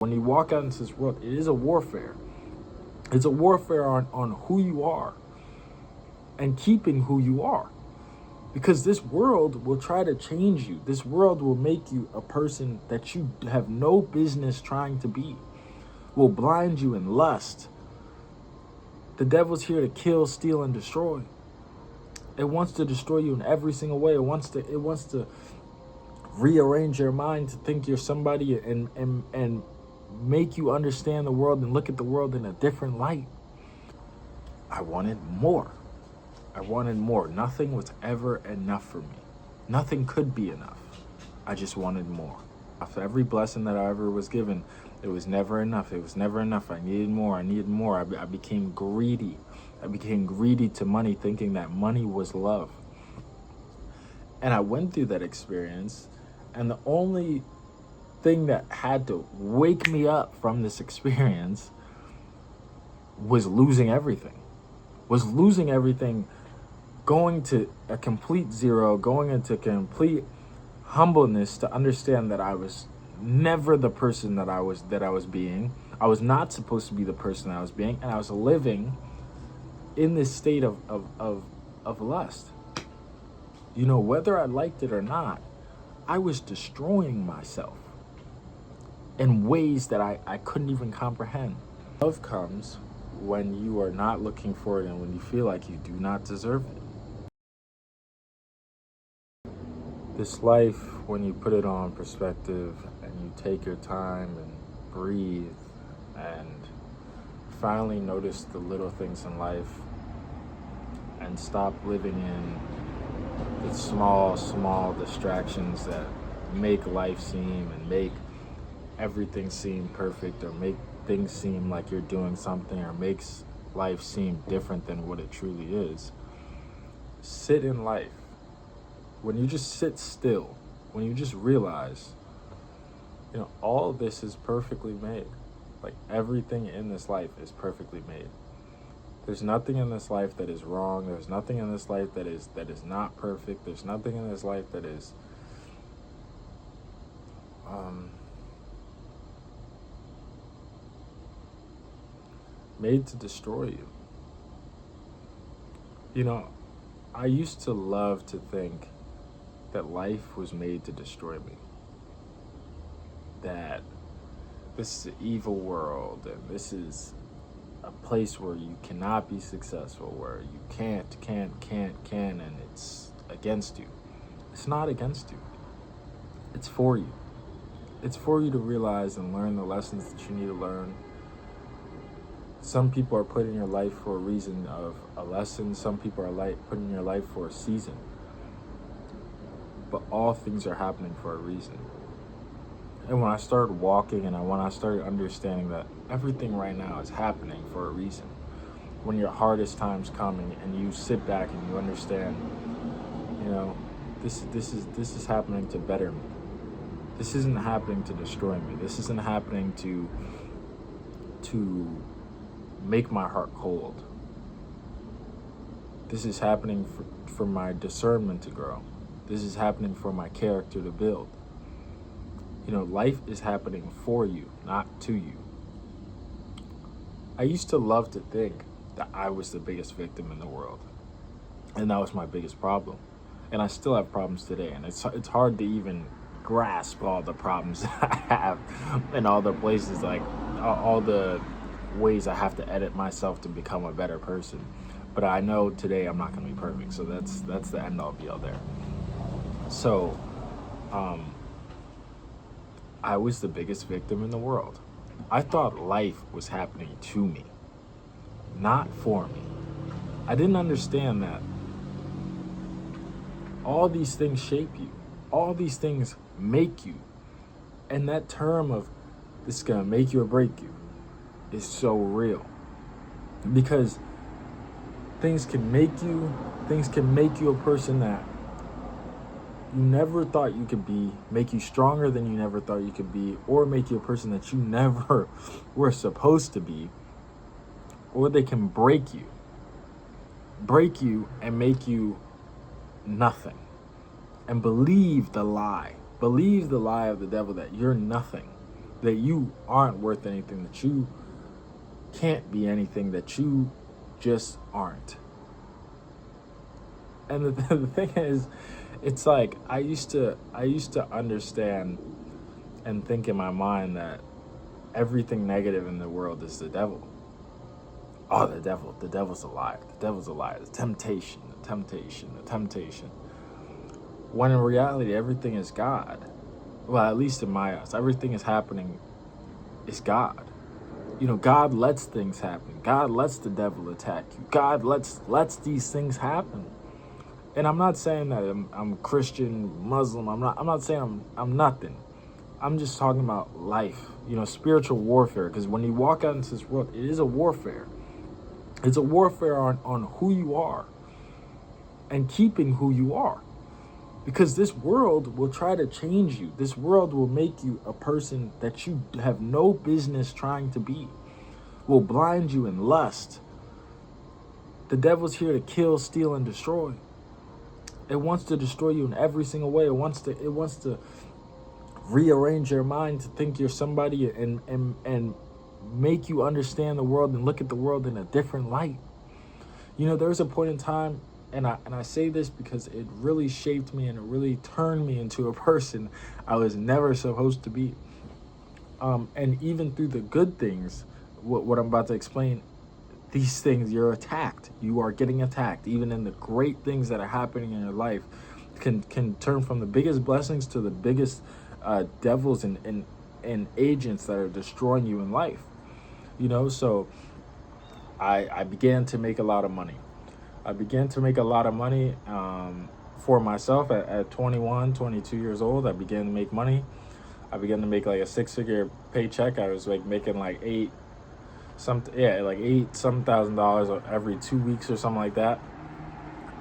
When you walk out into this world, it is a warfare. It's a warfare on who you are and keeping who you are. Because this world will try to change you. This world will make you a person that you have no business trying to be. Will blind you in lust. The devil's here to kill, steal, and destroy. It wants to destroy you in every single way. It wants to rearrange your mind to think you're somebody and make you understand the world and look at the world in a different light. I wanted more. I wanted more. Nothing was ever enough for me. Nothing could be enough. I just wanted more. After every blessing that I ever was given, it was never enough. It was never enough. I needed more. I needed more. I became greedy. I became greedy to money, thinking that money was love. And I went through that experience, and the only thing that had to wake me up from this experience was losing everything. Going to a complete zero, going into complete humbleness to understand that I was never the person that I was being. I was not supposed to be the person I was being, and I was living in this state of lust. You know, whether I liked it or not, I was destroying myself in ways that I couldn't even comprehend. Love comes when you are not looking for it and when you feel like you do not deserve it. This life, when you put it on perspective and you take your time and breathe and finally notice the little things in life and stop living in the small distractions that make life seem and make everything seem perfect, or make things seem like you're doing something, or makes life seem different than what it truly is. Sit in life. When you just sit still, when you just realize, all of this is perfectly made. Like, everything in this life is perfectly made. There's nothing in this life that is wrong. There's nothing in this life that is not perfect. There's nothing in this life that is made to destroy you. I used to love to think that life was made to destroy me. That this is an evil world, and this is a place where you cannot be successful, where you can't, and it's against you. It's not against you. It's for you. It's for you to realize and learn the lessons that you need to learn. Some people are put in your life for a reason of a lesson. Some people are put in your life for a season. But all things are happening for a reason. And when I started walking and when I started understanding that everything right now is happening for a reason, when your hardest time's coming and you sit back and you understand, this is happening to better me. This isn't happening to destroy me. This isn't happening to make my heart cold. This is happening for my discernment to grow. This is happening for my character to build. Life is happening for you, not to you. I used to love to think that I was the biggest victim in the world. And that was my biggest problem. And I still have problems today. And it's hard to even grasp all the problems that I have and all the places, like all the ways I have to edit myself to become a better person. But I know today I'm not going to be perfect. So that's the end all be all there. So, I was the biggest victim in the world. I thought life was happening to me, not for me. I didn't understand that all these things shape you. All these things make you. And that term of this is going to make you or break you is so real. Because things can make you a person that you never thought you could be, make you stronger than you never thought you could be, or make you a person that you never were supposed to be, or they can break you and make you nothing. And believe the lie of the devil that you're nothing, that you aren't worth anything, that you can't be anything, that you just aren't. And the thing is, it's like I used to understand and think in my mind that everything negative in the world is the devil. Oh, the devil's a liar. The devil's a liar. The temptation. When in reality, everything is God. Well, at least in my eyes, everything is happening is God. You know, God lets things happen. God lets the devil attack you. God lets these things happen. And I'm not saying that I'm Christian, Muslim. I'm not saying I'm nothing. I'm just talking about life, you know, spiritual warfare. Because when you walk out into this world, it is a warfare. It's a warfare on who you are and keeping who you are. Because this world will try to change you. This world will make you a person that you have no business trying to be. Will blind you in lust. The devil's here to kill, steal, and destroy. It wants to destroy you in every single way. It wants to rearrange your mind to think you're somebody and make you understand the world and look at the world in a different light. You know, there was a point in time, and I say this because it really shaped me and it really turned me into a person I was never supposed to be. And even through the good things, what I'm about to explain, these things, you're attacked. You are getting attacked. Even in the great things that are happening in your life can turn from the biggest blessings to the biggest devils and agents that are destroying you in life. You know, so I began to make a lot of money. For myself at 21, 22 years old. I began to make money. I began to make like a 6-figure paycheck. I was like making like some $8,000 every 2 weeks or something like that.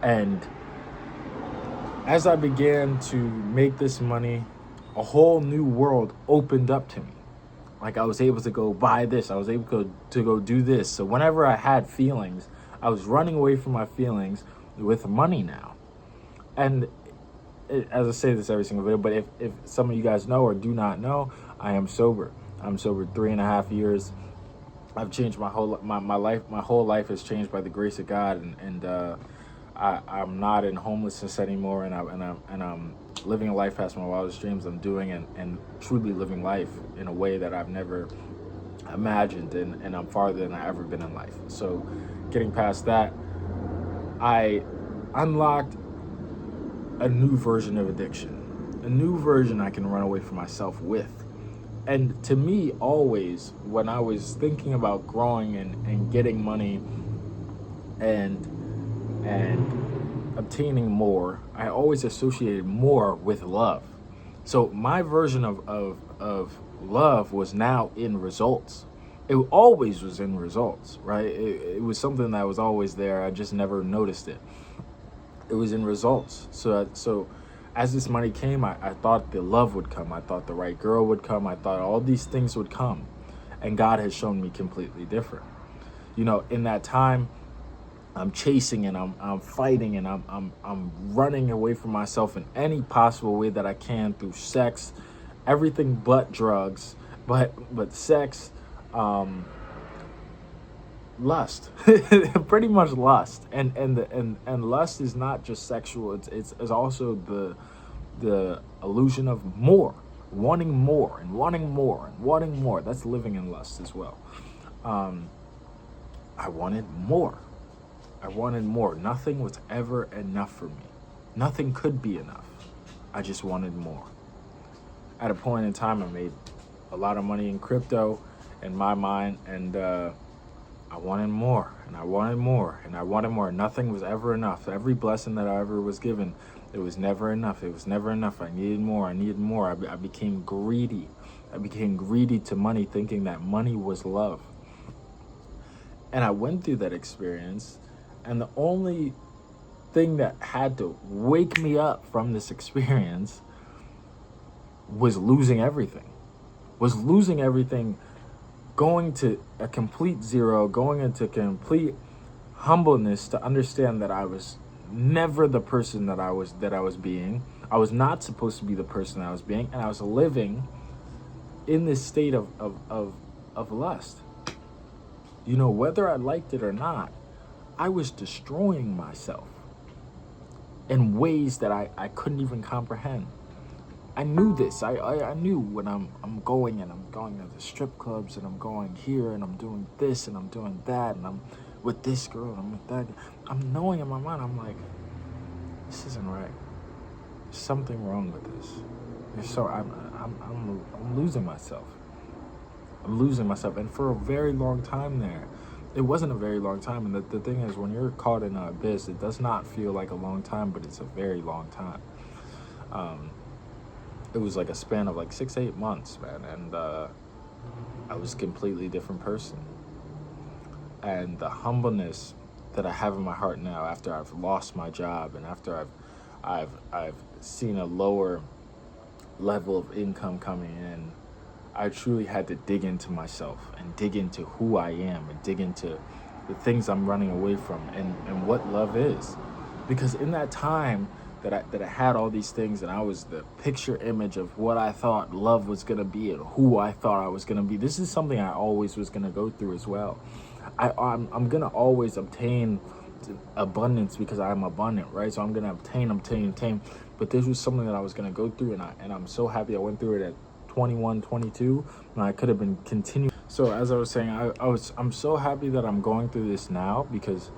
And as I began to make this money, a whole new world opened up to me. Like I was able to go buy this. I was able to go do this. So whenever I had feelings, I was running away from my feelings with money now. And as I say this every single video, but if some of you guys know or do not know, I am sober. I'm sober 3.5 years. I've changed my whole life. My whole life has changed by the grace of God, and I'm not in homelessness anymore, and I'm living a life past my wildest dreams. I'm doing and truly living life in a way that I've never imagined, and I'm farther than I've ever been in life. So getting past that, I unlocked a new version of addiction, a new version I can run away from myself with. And to me, always, when I was thinking about growing and getting money and obtaining more, I always associated more with love. So my version of love was now in results. It always was in results, right? It was something that was always there. I just never noticed it. It was in results. So as this money came, I thought the love would come. I thought the right girl would come. I thought all these things would come. And God has shown me completely different. You know, in that time, I'm chasing and I'm fighting and I'm running away from myself in any possible way that I can through sex, everything but drugs, but sex, lust, pretty much lust, and lust is not just sexual. It's also the illusion of more, wanting more and wanting more and wanting more. That's living in lust as well. I wanted more. Nothing was ever enough for me. Nothing could be enough. I just wanted more. At a point in time, I made a lot of money in crypto in my mind, and I wanted more, and I wanted more, and I wanted more. Nothing was ever enough. Every blessing that I ever was given, it was never enough. It was never enough. I needed more. I became greedy. I became greedy to money, thinking that money was love. And I went through that experience, and the only thing that had to wake me up from this experience was losing everything. Going to a complete zero, going into complete humbleness to understand that I was never the person that I was being. I was not supposed to be the person I was being, and I was living in this state of lust. Whether I liked it or not, I was destroying myself in ways that I couldn't even comprehend. I knew this. I knew when I'm going and I'm going to the strip clubs and I'm going here and I'm doing this and I'm doing that and I'm with this girl and I'm with that. I'm knowing in my mind, I'm like, this isn't right. There's something wrong with this. I'm losing myself. I'm losing myself. And for a very long time there, it wasn't a very long time. And the thing is, when you're caught in an abyss, it does not feel like a long time, but it's a very long time. It was like a span of like 6-8 months, man. And I was a completely different person. And the humbleness that I have in my heart now, after I've lost my job and after I've seen a lower level of income coming in, I truly had to dig into myself and dig into who I am and dig into the things I'm running away from and what love is. Because in that time that I had all these things and I was the picture image of what I thought love was going to be and who I thought I was going to be, this is something I always was going to go through as well. I'm going to always obtain abundance because I'm abundant, right? So I'm going to obtain. But this was something that I was going to go through, and I'm so happy I went through it at 21, 22, and I could have been continuing. So as I was saying, I'm so happy that I'm going through this now because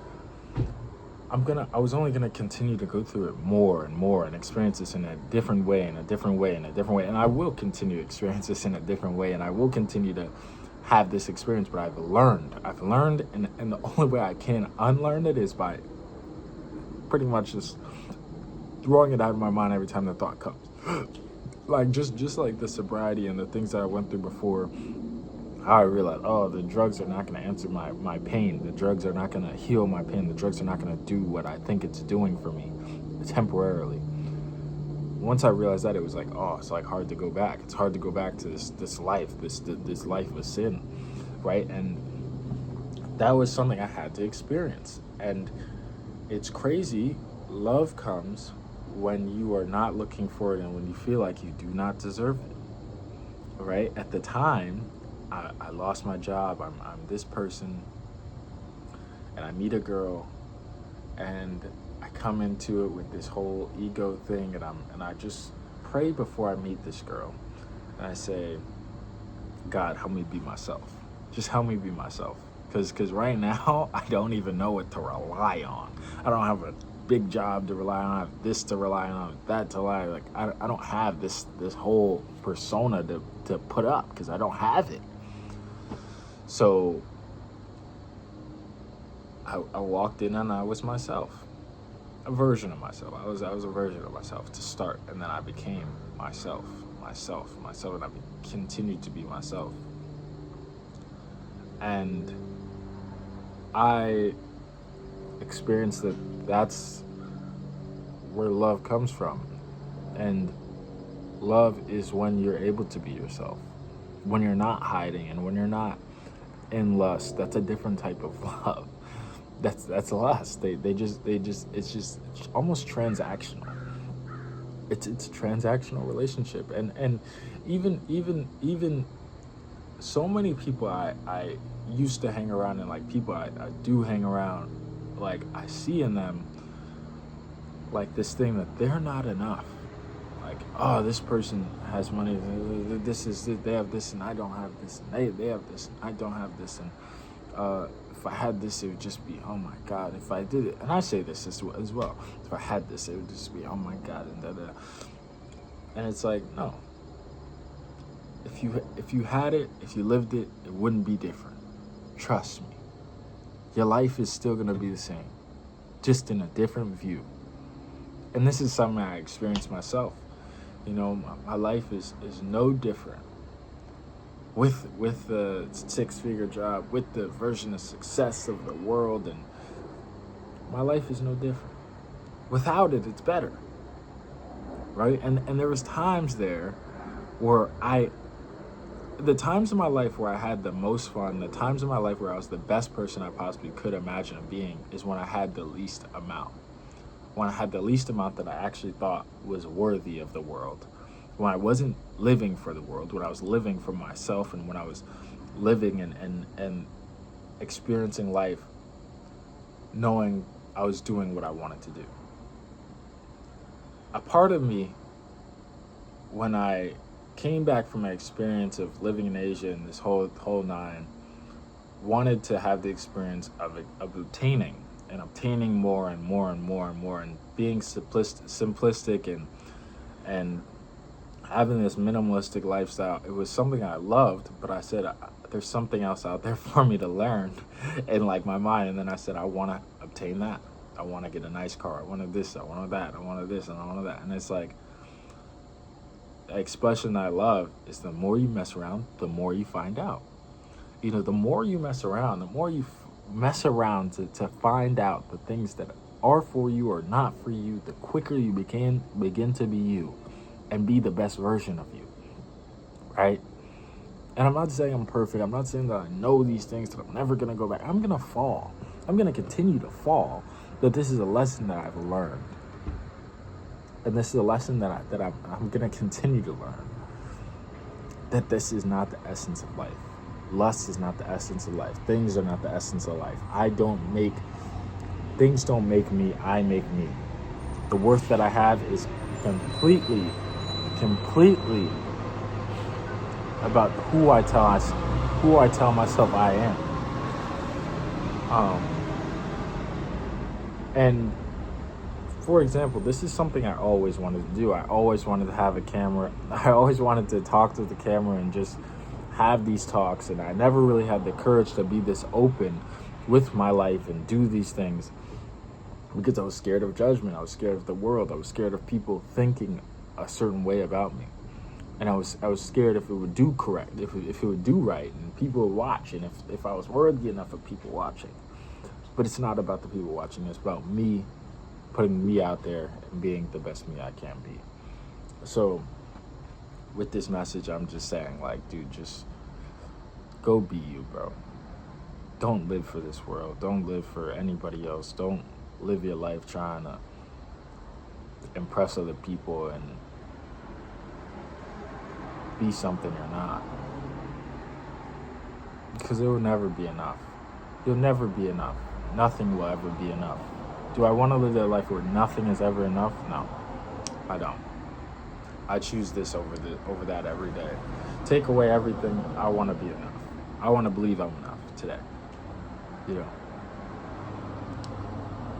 I was only gonna continue to go through it more and more and experience this in a different way, and I will continue to experience this in a different way, and I will continue to have this experience. But I've learned, and the only way I can unlearn it is by pretty much just throwing it out of my mind every time the thought comes. Like just like the sobriety and the things that I went through before, how I realized, the drugs are not going to answer my pain. The drugs are not going to heal my pain. The drugs are not going to do what I think it's doing for me temporarily. Once I realized that, it was like, it's like hard to go back. It's hard to go back to this life, this life of sin, right? And that was something I had to experience. And it's crazy. Love comes when you are not looking for it and when you feel like you do not deserve it, right? At the time, I lost my job. I'm this person, and I meet a girl, and I come into it with this whole ego thing, and I just pray before I meet this girl, and I say, God, help me be myself. Just help me be myself, because right now I don't even know what to rely on. I don't have a big job to rely on. I have this to rely on, that to rely. Like I don't have this whole persona to put up because I don't have it. So I walked in and I was myself, a version of myself. I was a version of myself to start, and then I became myself, and I continued to be myself. And I experienced that's where love comes from. And love is when you're able to be yourself, when you're not hiding and when you're not in lust. That's a different type of love. That's lust. It's almost transactional. It's a transactional relationship. And even so many people I used to hang around, and like people I do hang around, like I see in them like this thing that they're not enough. Like, this person has money, they have this and I don't have this, and they have this and I don't have this, and if I had this, it would just be, oh my God, if I did it. And I say this as well. If I had this, it would just be, oh my God, and da-da. And it's like, no. If you had it, if you lived it, it wouldn't be different. Trust me. Your life is still going to be the same, just in a different view. And this is something I experienced myself. My life is no different. With the 6-figure job, with the version of success of the world, and my life is no different. Without it, it's better, right? And there was times there where the times in my life where I had the most fun, the times in my life where I was the best person I possibly could imagine being, is when I had the least amount. When I had the least amount that I actually thought was worthy of the world. when I wasn't living for the world, when I was living for myself, and when I was living and experiencing life, knowing I was doing what I wanted to do. A part of me, when I came back from my experience of living in Asia and this whole nine, wanted to have the experience of obtaining more and more and more and more, and being simplistic and having this minimalistic lifestyle. It was something I loved, but I said, there's something else out there for me to learn in like my mind. And then I said, I want to obtain that. I want to get a nice car. I wanted this. I wanted that. I wanted this and I wanted that. And it's like, the expression I love is, the more you mess around, the more you find out. You know, the more you mess around, the more you mess around to find out the things that are for you or not for you, the quicker you begin to be you and be the best version of you, right? And I'm not saying I'm perfect. I'm not saying that I know these things, that I'm never going to go back. I'm going to fall. I'm going to continue to fall. But this is a lesson that I've learned. And this is a lesson that I'm going to continue to learn. That this is not the essence of life. Lust is not the essence of life. Things are not the essence of life. Things don't make me, I make me. The worth that I have is completely about who I tell myself I am. And for example, this is something I always wanted to do. I always wanted to have a camera. I always wanted to talk to the camera and just have these talks. And I never really had the courage to be this open with my life and do these things because I was scared of judgment. I was scared of the world. I was scared of people thinking a certain way about me. And I was scared if it would do correct, if it would do right, and people would watch, and if I was worthy enough of people watching. But it's not about the people watching. It's about me putting me out there and being the best me I can be. So with this message, I'm just saying, like, dude, just go be you, bro. Don't live for this world. Don't live for anybody else. Don't live your life trying to impress other people and be something you're not. Because it will never be enough. You'll never be enough. Nothing will ever be enough. Do I want to live that life where nothing is ever enough? No, I don't. I choose this over that every day. Take away everything. I want to be enough. I want to believe I'm enough today. You know.